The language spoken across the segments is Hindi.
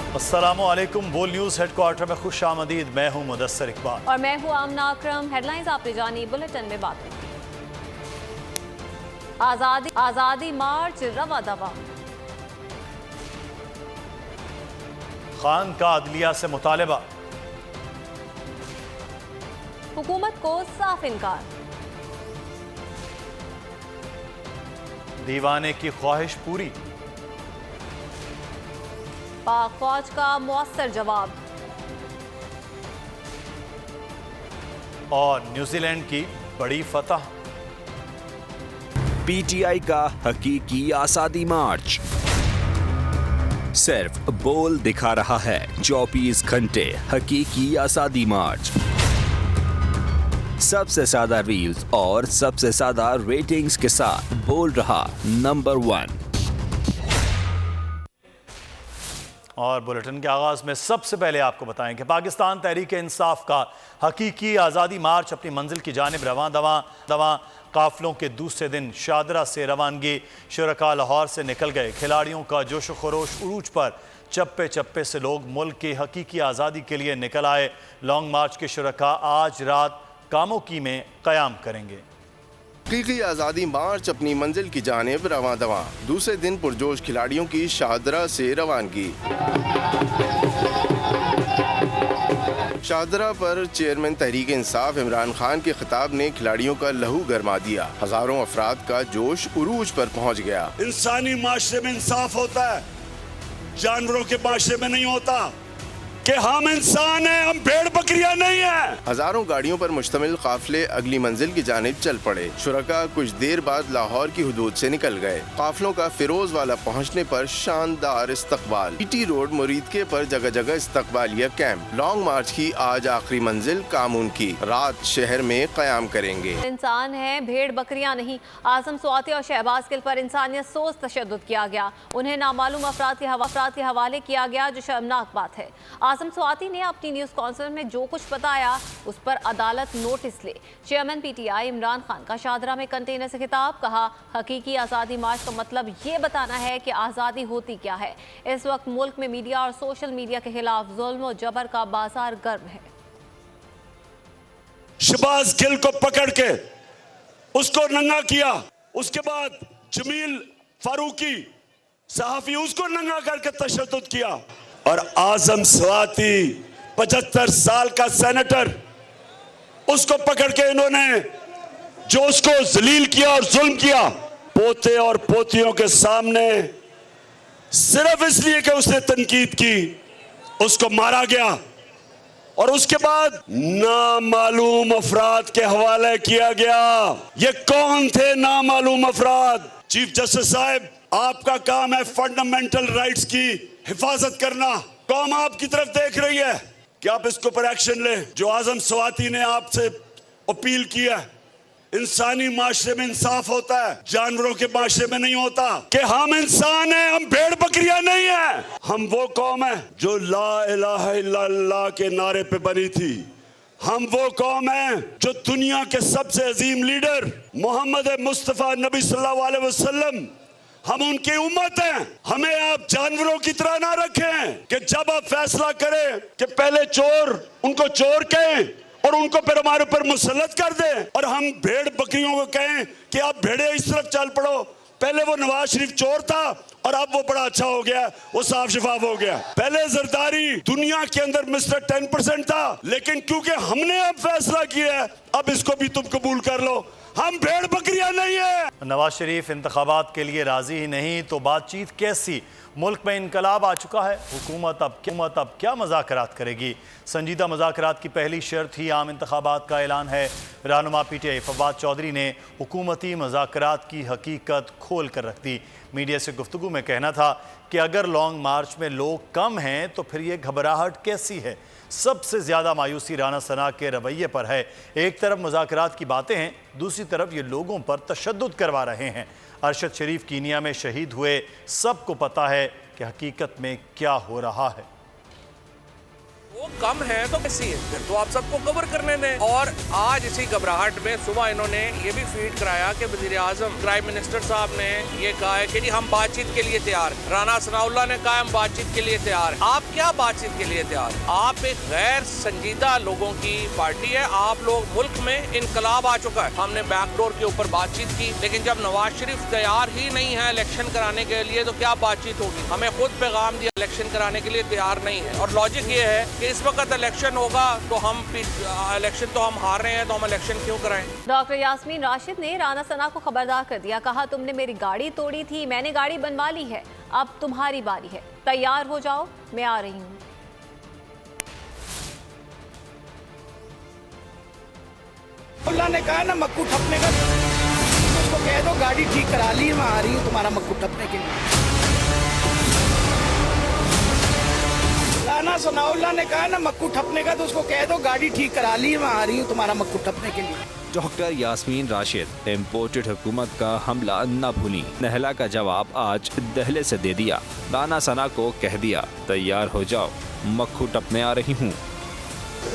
अस्सलामुअलैकुम। बोल न्यूज़ हेडक्वार्टर में खुश आमदीद। मैं हूं मुदस्सर इकबाल और मैं हूं आमना अकरम। हेडलाइंस आपने जानी, बुलेटिन में बातें। आज़ादी मार्च रवा दवा। खान का अदलिया से मुतालबा। हुकूमत को साफ इनकार। दीवाने की ख्वाहिश पूरी। पाक फौज का मुअस्सर जवाब। और न्यूजीलैंड की बड़ी फतह। पीटीआई का हकीकी आज़ादी मार्च सिर्फ बोल दिखा रहा है। 24 घंटे हकीकी आज़ादी मार्च। सबसे ज्यादा रील्स और सबसे ज्यादा रेटिंग्स के साथ बोल रहा नंबर 1। और बुलेटिन के आगाज में सबसे पहले आपको बताएं कि पाकिस्तान तहरीक इंसाफ का हकीकी आज़ादी मार्च अपनी मंजिल की जानिब रवां दवा। काफिलों के दूसरे दिन शादरा से रवानगी। शुरका लाहौर से निकल गए। खिलाड़ियों का जोश खरोश उरूज पर। चप्पे चप्पे से लोग मुल्क की हकीकी आज़ादी के लिए निकल आए। लॉन्ग मार्च के शुरका आज रात कामोकी में क़याम करेंगे। हकीकी आज़ादी मार्च अपनी मंजिल की जानिब रवां दवा। दूसरे दिन पुरजोश खिलाड़ियों की शादरा से रवानगी। शादरा पर चेयरमैन तहरीक इंसाफ इमरान खान के खिताब ने खिलाड़ियों का लहू गरमा दिया। हजारों अफराद का जोश उरूज पर पहुंच गया। इंसानी माशरे में इंसाफ होता है, जानवरों के माशरे में नहीं होता कि हम इंसान हैं, हम भेड़ बकरियां नहीं हैं। हजारों गाड़ियों पर मुश्तमिल काफिले अगली मंजिल की जानिब चल पड़े। शुरका कुछ देर बाद लाहौर की हुदूद से निकल गए। काफिलों का फिरोज वाला पहुंचने पर शानदार इस्तकबाल। ईटी रोड मुरीदके पर जगह जगह इस्तकबालिया कैंप। लॉन्ग मार्च की आज आखिरी मंजिल कामून की। रात शहर में क़याम करेंगे। इंसान है, भेड़ बकरियां नहीं। आजम स्वाति और शहबाज गिल पर इंसानियत सोच तशद्दुद किया गया। उन्हें नामालूम अफराद के हवाले किया गया, जो शर्मनाक बात है। आजम स्वाति ने अपनी न्यूज़ कॉन्फ्रेंस में जो कुछ बताया उस पर अदालत नोटिस ले। चेयरमैन पीटीआई इमरान खान का शादरा में कंटेनर से खिताब। कहा, हकीकी आज़ादी मार्च का मतलब ये बताना है कि आज़ादी होती क्या है। इस वक्त मुल्क में मीडिया और सोशल मीडिया के खिलाफ जुल्म और जबर का बाजार गर्म है। शहबाज गिल को पकड़ के उसको नंगा किया, उसके बाद जमील फारूकी सहाफी उसको नंगा करके तशद्दुद किया, और आजम स्वाति 75 साल का सेनेटर उसको पकड़ के इन्होंने जो उसको जलील किया और जुल्म किया। पोते और पोतियों के सामने सिर्फ इसलिए कि उसने तनकीद की उसको मारा गया, और उसके बाद नामालूम अफराद के हवाले किया गया। ये कौन थे नामालूम अफराद? चीफ जस्टिस साहब, आपका काम है फंडामेंटल राइट्स की हिफाजत करना। कौम आपकी तरफ देख रही है कि आप इसके ऊपर एक्शन लें। जो आजम स्वाति ने आपसे अपील किया, इंसानी माशरे में इंसाफ होता है, जानवरों के माशरे में नहीं होता कि हम इंसान हैं, हम भेड़ बकरियां नहीं हैं। हम वो कौम है जो ला इलाहा इल्लल्लाह के नारे पे बनी थी। हम वो कौम है जो दुनिया के सबसे अजीम लीडर मोहम्मद मुस्तफ़ा नबी सल्लल्लाहु अलैहि वसल्लम, हम उनकी उम्मत हैं। हमें आप जानवरों की तरह ना रखें कि जब आप फैसला करें कि पहले चोर उनको चोर कहें और उनको फिर हमारे ऊपर मुसल्लत कर दें, और हम भेड़ बकरियों को कहें कि आप भेड़े इस तरफ चल पड़ो। पहले वो नवाज शरीफ चोर था और अब वो बड़ा अच्छा हो गया, वो साफ शफाफ हो गया। पहले जरदारी दुनिया के अंदर मिस्टर 10% था, लेकिन क्योंकि हमने अब फैसला किया है, अब इसको भी तुम कबूल कर लो। हम भेड़ बकरियां नहीं है। नवाज शरीफ इंतखाबात के लिए राजी ही नहीं तो बातचीत कैसी? मुल्क में इनकलाब आ चुका है। हुकूमत अब क्या मुज़ाकरात करेगी? संजीदा मुज़ाकरात की पहली शर्त ही आम इंतखाबात का ऐलान है। रहनुमा पीटीआई फवाद चौधरी ने हुकूमती मुज़ाकरात की हकीकत खोल कर रख दी। मीडिया से गुफ्तगू में कहना था कि अगर लॉन्ग मार्च में लोग कम हैं तो फिर ये घबराहट कैसी है? सबसे ज़्यादा मायूसी राना सना के रवैये पर है। एक तरफ मुज़ाकरात की बातें हैं, दूसरी तरफ ये लोगों पर तशद्दुद करवा रहे हैं। अरशद शरीफ कीनिया में शहीद हुए, सबको पता है कि हकीकत में क्या हो रहा है। वो कम है तो कैसी है, फिर तो आप सबको कवर करने दें। और आज इसी घबराहट में सुबह इन्होंने ये भी फीड कराया कि वजीर आजम प्राइम मिनिस्टर साहब ने ये कहा है कि जी हम बातचीत के लिए तैयार। राना सनाउल्लाह ने कहा हम बातचीत के लिए तैयार। आप क्या बातचीत के लिए तैयार? आप एक गैर संजीदा लोगों की पार्टी है। आप लोग, मुल्क में इनकलाब आ चुका है। हमने बैकडोर के ऊपर बातचीत की, लेकिन जब नवाज शरीफ तैयार ही नहीं है इलेक्शन कराने के लिए तो क्या बातचीत होगी? हमें खुद पैगाम दिया इलेक्शन कराने के लिए तैयार नहीं है। और लॉजिक ये है कि इस वक्त इलेक्शन होगा तो हम हार रहे हैं तो हम इलेक्शन क्यों कराएं? डॉक्टर यास्मीन राशिद ने राना सना को खबरदार कर दिया। कहा तुमने मेरी गाड़ी तोड़ी थी, मैंने गाड़ी बनवा ली है, अब तुम्हारी बारी है, तैयार हो जाओ, मैं आ रही हूँ। अल्लाह ने कहा ना मक्कू ठपने का, उसको कह दो गाड़ी ठीक करा ली, मैं आ रही हूँ तुम्हारा मक्कू ठपने के लिए। राना सनाउल्लाह ने कहा ना मक्कू ठपने का, तो उसको कह दो गाड़ी ठीक करा ली, मैं आ रही हूँ तुम्हारा मक्कू ठपने के लिए। डॉक्टर यास्मीन राशिद इम्पोर्टेड हुकूमत का हमला न भूली। नहला का जवाब आज दहले से दे दिया। राना सना को कह दिया तैयार हो जाओ, मक्खू टपने आ रही हूँ।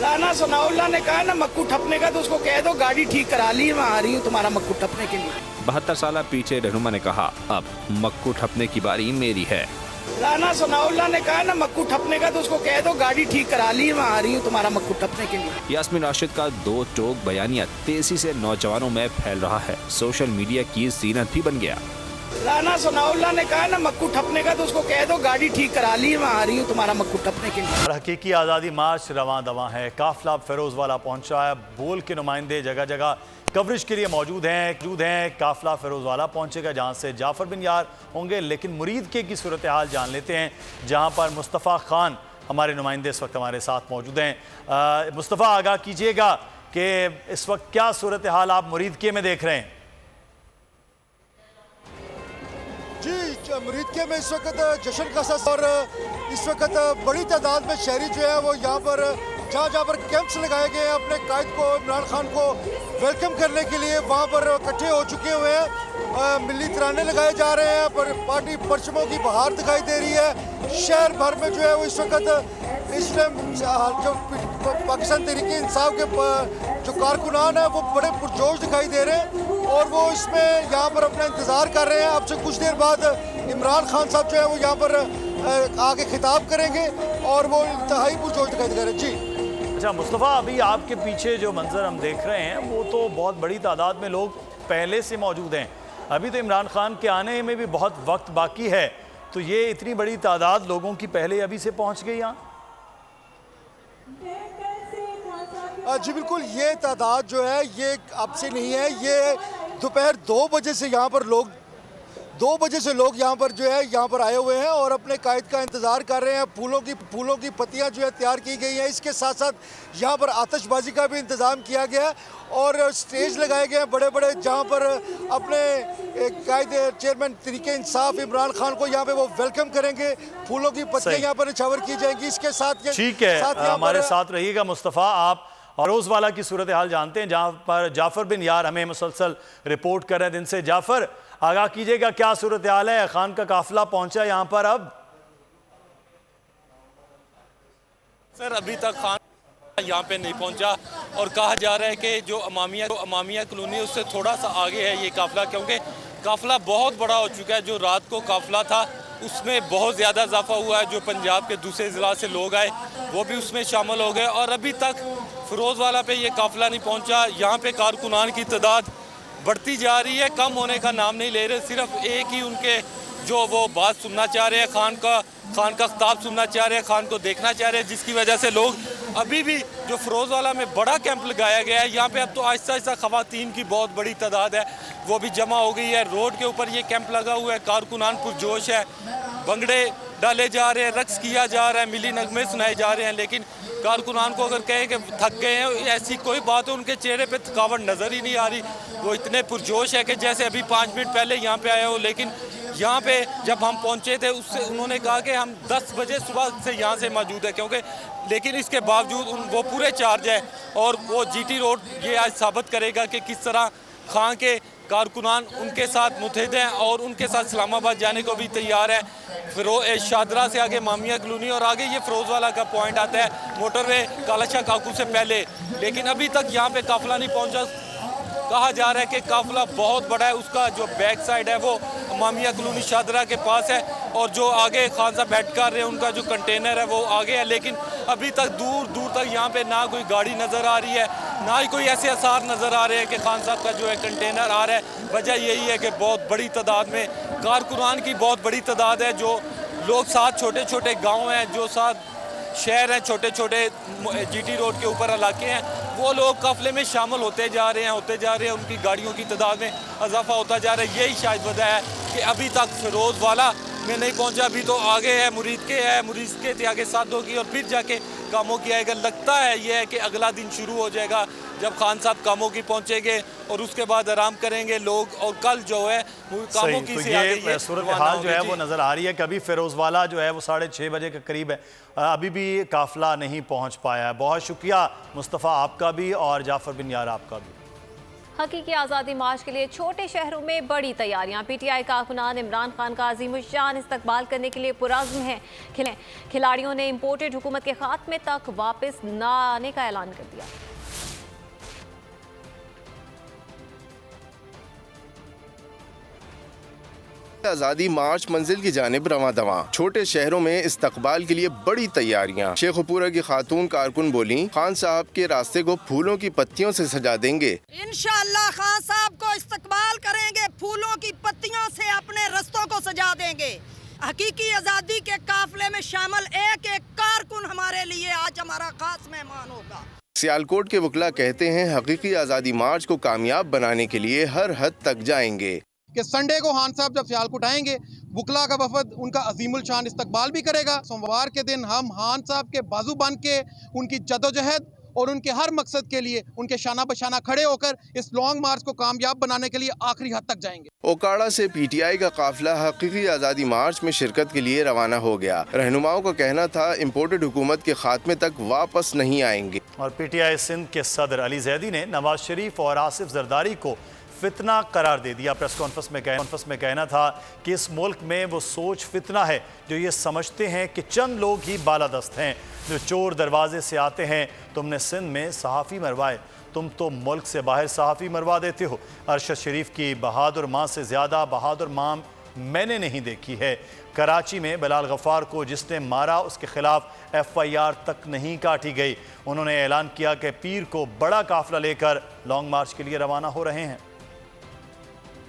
राना सनाउल्लाह ने कहा ना मक्कू ठपने का, तो उसको कह दो गाड़ी ठीक करा ली, मैं आ रही हूँ तुम्हारा मक्कू ठपने के लिए। 72 साल पीछे रहनुमा ने कहा अब मक्कू ठपने की बारी मेरी है। राना सनाउल्लाह ने कहा ना मक्कू ठपने का, तो उसको कह दो गाड़ी ठीक करा ली, मैं आ रही हूँ तुम्हारा मक्कू ठपने के लिए। यास्मीन राशिद का दो टोक बयानिया तेजी से नौजवानों में फैल रहा है, सोशल मीडिया की जीनत भी बन गया। राना सनाउल्लाह ने कहा ना मक्कू ठपने का, तो उसको कह दो गाड़ी ठीक करा ली, मैं आ रही हूँ तुम्हारा मक्कू ठपने के लिए। हकीकी आज़ादी मार्च रवां दवां है। काफिला फिरोजवाला पहुंचा है। बोल के नुमाइंदे जगह जगह कवरेज के लिए मौजूद हैं। काफिला फिरोजवाला पहुंचेगा जहां से जाफर बिन यार होंगे, लेकिन मुरीद के की सूरत हाल जान लेते हैं जहां पर मुस्तफ़ा खान हमारे नुमाइंदे इस वक्त हमारे साथ मौजूद हैं। मुस्तफ़ा, आगाह कीजिएगा कि इस वक्त क्या सूरत हाल आप मुरीद के में देख रहे हैं? जी, मुरीद के में इस वक्त जश्न का सस और इस वक्त बड़ी तादाद में शहरी जो है वो यहाँ पर जहाँ पर कैंप्स लगाए गए हैं अपने कायद को, इमरान खान को वेलकम करने के लिए वहाँ पर इकट्ठे हो चुके हुए हैं। मिली तराने लगाए जा रहे हैं, पर पार्टी परचमों की बहार दिखाई दे रही है। शहर भर में जो है वो इस वक्त इस टाइम जो पाकिस्तान तहरीक इंसाफ के जो कारकुनान है वो बड़े पुरजोश दिखाई दे रहे हैं और वो इसमें यहाँ पर अपना इंतज़ार कर रहे हैं। अब से कुछ देर बाद इमरान खान साहब जो है वो यहाँ पर आगे खिताब करेंगे और वो इंतहाई पुरजोश दिखाई दे रहे हैं। जी अच्छा मुस्तफ़ा, अभी आपके पीछे जो मंजर हम देख रहे हैं वो तो बहुत बड़ी तादाद में लोग पहले से मौजूद हैं। अभी तो इमरान खान के आने में भी बहुत वक्त बाकी है, तो ये इतनी बड़ी तादाद लोगों की पहले अभी से पहुंच गई यहाँ? जी बिल्कुल, ये तादाद जो है ये अब से नहीं है। ये दोपहर 2 बजे से यहाँ पर लोग 2 बजे से लोग यहाँ पर जो है यहाँ पर आए हुए हैं और अपने कायद का इंतज़ार कर रहे हैं। फूलों की पत्तियाँ जो है तैयार की गई हैं। इसके साथ साथ यहाँ पर आतिशबाजी का भी इंतज़ाम किया गया है और स्टेज लगाए गए हैं बड़े बड़े, जहाँ पर अपने कायद चेयरमैन तहरीके इंसाफ इमरान खान को यहाँ पे वो वेलकम करेंगे। फूलों की पत्तियाँ यहाँ पर निछावर की जाएंगी। इसके साथ ठीक है, हमारे साथ रहिएगा मुस्तफ़ा। आप फिरोजवाला की सूरत हाल जानते हैं जहाँ पर जाफर बिन यार हमें मुसलसल रिपोर्ट कर रहे हैं दिन से। जाफर, आगाह कीजिएगा क्या सूरत हाल है? खान का काफिला पहुंचा यहाँ पर अब? सर, अभी तक खान यहाँ पे नहीं पहुंचा और कहा जा रहा है कि जो अमामिया कॉलोनी उससे थोड़ा सा आगे है ये काफिला, क्योंकि काफिला बहुत बड़ा हो चुका है। जो रात को काफिला था उसमें बहुत ज़्यादा इजाफा हुआ है। जो पंजाब के दूसरे ज़िला से लोग आए वो भी उसमें शामिल हो गए और अभी तक फिरोजवाला पे ये काफिला नहीं पहुंचा। यहाँ पे कारकुनान की तादाद बढ़ती जा रही है, कम होने का नाम नहीं ले रहे। सिर्फ एक ही उनके जो वो बात सुनना चाह रहे हैं, खान का खिताब सुनना चाह रहे हैं, खान को देखना चाह रहे हैं, जिसकी वजह से लोग अभी भी जो फिरोजवाला में बड़ा कैंप लगाया गया है यहाँ पे अब तो आहिस्ता आहिस्ता खवातीन की बहुत बड़ी तादाद है वो भी जमा हो गई है। रोड के ऊपर ये कैंप लगा हुआ है, कारकुनान पुरजोश है, भंगड़े डाले जा रहे हैं, रक्स किया जा रहा है, मिली नगमे सुनाए जा रहे हैं। लेकिन कारकुनान को अगर कहें कि थक गए हैं, ऐसी कोई बात है उनके चेहरे पे थकावट नज़र ही नहीं आ रही। वो इतने पुरजोश है कि जैसे अभी 5 मिनट पहले यहाँ पे आए हो। लेकिन यहाँ पे जब हम पहुँचे थे उससे उन्होंने कहा कि हम 10 बजे सुबह से यहाँ से मौजूद है, क्योंकि लेकिन इसके बावजूद वो पूरे चार्ज है और वो GT रोड ये आज साबित करेगा कि किस तरह खान के कारकुनान उनके साथ मुतहद हैं और उनके साथ इस्लामाबाद जाने को भी तैयार है। शादरा से आगे मामिया कॉलोनी और आगे ये फिरोजवाला का पॉइंट आता है मोटरवे कालाशाह काकू से पहले, लेकिन अभी तक यहाँ पे काफिला नहीं पहुँचा। कहा जा रहा है कि काफिला बहुत बड़ा है, उसका जो बैक साइड है वो मामिया कॉलोनी शादरा के पास है और जो आगे खान साहब बैठ कर रहे हैं उनका जो कंटेनर है वो आगे है, लेकिन अभी तक दूर दूर तक यहाँ पे ना कोई गाड़ी नज़र आ रही है, ना ही कोई ऐसे आसार नज़र आ रहे हैं कि खान साहब का जो है कंटेनर आ रहा है। वजह यही है कि बहुत बड़ी तादाद में कारकुनान की बहुत बड़ी तादाद है, जो लोग साथ छोटे छोटे गाँव हैं, जो साथ शहर हैं, छोटे छोटे GT रोड के ऊपर इलाके हैं, वो लोग काफिले में शामिल होते जा रहे हैं, उनकी गाड़ियों की तादाद में इजाफा होता जा रहा है। यही शायद वजह है कि अभी तक फिरोजवाला में नहीं पहुंचा। अभी तो आगे है मुरीद के आगे साधों की और फिर जाके कामों की आएगा। लगता है ये है कि अगला दिन शुरू हो जाएगा जब खान साहब कामों की पहुंचेंगे और उसके बाद आराम करेंगे लोग, और कल जो है कामों की से आगे ये सूरत हाल जो है वो नज़र आ रही है कि अभी फिरोजवाला जो है वो 6:30 बजे के करीब है, अभी भी काफिला नहीं पहुंच पाया है। बहुत शुक्रिया मुस्तफ़ा आपका भी और जाफर बिन यार आपका भी। हकीकी आज़ादी मार्च के लिए छोटे शहरों में बड़ी तैयारियां। PTI कारकुनान इमरान खान का अज़ीमुश्शान इस्तकबाल करने के लिए पुरज़्म हैं। खिलाड़ियों ने इम्पोर्टेड हुकूमत के खात्मे तक वापस न आने का ऐलान कर दिया। आज़ादी मार्च मंजिल की जानिब रवां दवां। छोटे शहरों में इस्तकबाल के लिए बड़ी तैयारियां। शेखुपुरा की खातून कारकुन बोली, खान साहब के रास्ते को फूलों की पत्तियों से सजा देंगे। इंशाअल्लाह खान साहब को इस्तकबाल करेंगे, फूलों की पत्तियों से अपने रास्तों को सजा देंगे। हकीकी आज़ादी के काफिले में शामिल एक एक कारकुन हमारे लिए आज हमारा खास मेहमान होगा। सियालकोट के वकला कहते हैं हकीकी आज़ादी मार्च को कामयाब बनाने के लिए हर हद तक जाएंगे। कि संडे को खान साहब जब सियालकोट आएंगे, बुकला का वफद उनका अजीमुल शान इस्तकबाल भी करेगा। सोमवार के दिन हम खान साहब के बाजू बन के उनकी जदोजहद और उनके हर मकसद के लिए उनके शाना बशाना खड़े होकर इस लॉन्ग मार्च को कामयाब बनाने के लिए आखिरी हद तक जाएंगे। ओकाड़ा से PTI का काफिला हकीकी आज़ादी मार्च में शिरकत के लिए रवाना हो गया। रहनुमाओं का कहना था इम्पोर्टेड हुकूमत के खात्मे तक वापस नहीं आएंगे। और PTI सिंध के सदर अली जैदी ने नवाज शरीफ और आसिफ जरदारी को फितना करार दे दिया। प्रेस कॉन्फ्रेंस में कहना था कि इस मुल्क में वो सोच फितना है जो ये समझते हैं कि चंद लोग ही बालादस्त हैं, जो चोर दरवाजे से आते हैं। तुमने सिंध में सहाफ़ी मरवाए, तुम तो मुल्क से बाहर सहाफ़ी मरवा देते हो। अरशद शरीफ की बहादुर माँ से ज़्यादा बहादुर माँ मैंने नहीं देखी है। कराची में बिलाल गफ़ार को जिसने मारा उसके खिलाफ FIR तक नहीं काटी गई। उन्होंने ऐलान किया कि पीर को बड़ा काफिला लेकर लॉन्ग मार्च के लिए रवाना हो रहे हैं।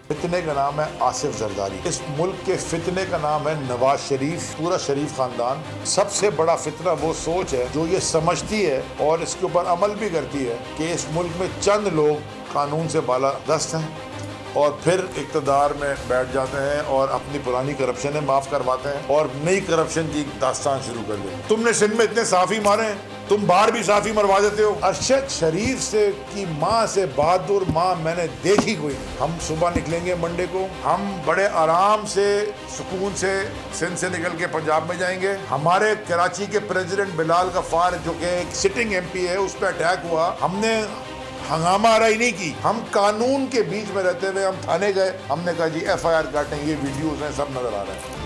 फितने का नाम है आसिफ जरदारी, इस मुल्क के फितने का नाम है नवाज शरीफ, पूरा शरीफ खानदान। सबसे बड़ा फितना वो सोच है जो ये समझती है और इसके ऊपर अमल भी करती है कि इस मुल्क में चंद लोग कानून से बालादस्त हैं और फिर इक़्तिदार में बैठ जाते हैं और अपनी पुरानी करप्शन माफ़ करवाते हैं और नई करप्शन की दास्तान शुरू कर देते हैं। तुमने सिंध में इतने साफ़ी मारे हैं, तुम बाहर भी साफ़ी मरवा देते हो। अरशद शरीफ से की माँ से बहादुर माँ मैंने देखी कोई नहीं। हम सुबह निकलेंगे मंडे को, हम बड़े आराम से सुकून से सिंध से निकल के पंजाब में जाएंगे। हमारे कराची के प्रेसिडेंट बिलाल गफ़ार जो कि एक सिटिंग MP है, उस पर अटैक हुआ, हमने हंगामा आराई नहीं की। हम कानून के बीच में रहते हुए हम थाने गए, हमने कहा जी FIR काटें, ये वीडियोज़ हैं, सब नज़र आ रहे हैं।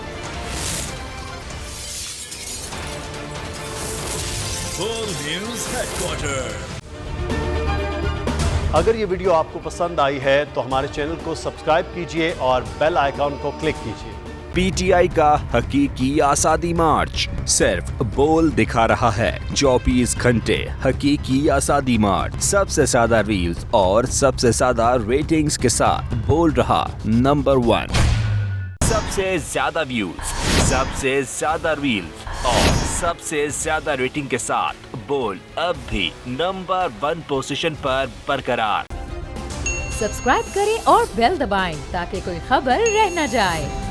अगर ये वीडियो आपको पसंद आई है तो हमारे चैनल को सब्सक्राइब कीजिए और बेल आइकॉन को क्लिक कीजिए। PTI का हकीकी आज़ादी मार्च सिर्फ बोल दिखा रहा है। 24 घंटे हकीकी आज़ादी मार्च, सबसे ज्यादा रील्स और सबसे ज्यादा रेटिंग्स के साथ बोल रहा नंबर 1, सबसे ज्यादा व्यूज, सबसे ज्यादा रील्स और सबसे ज्यादा रेटिंग के साथ बोल अब भी नंबर 1 पोजीशन पर बरकरार। सब्सक्राइब करें और बेल दबाएं ताकि कोई खबर रह न जाए।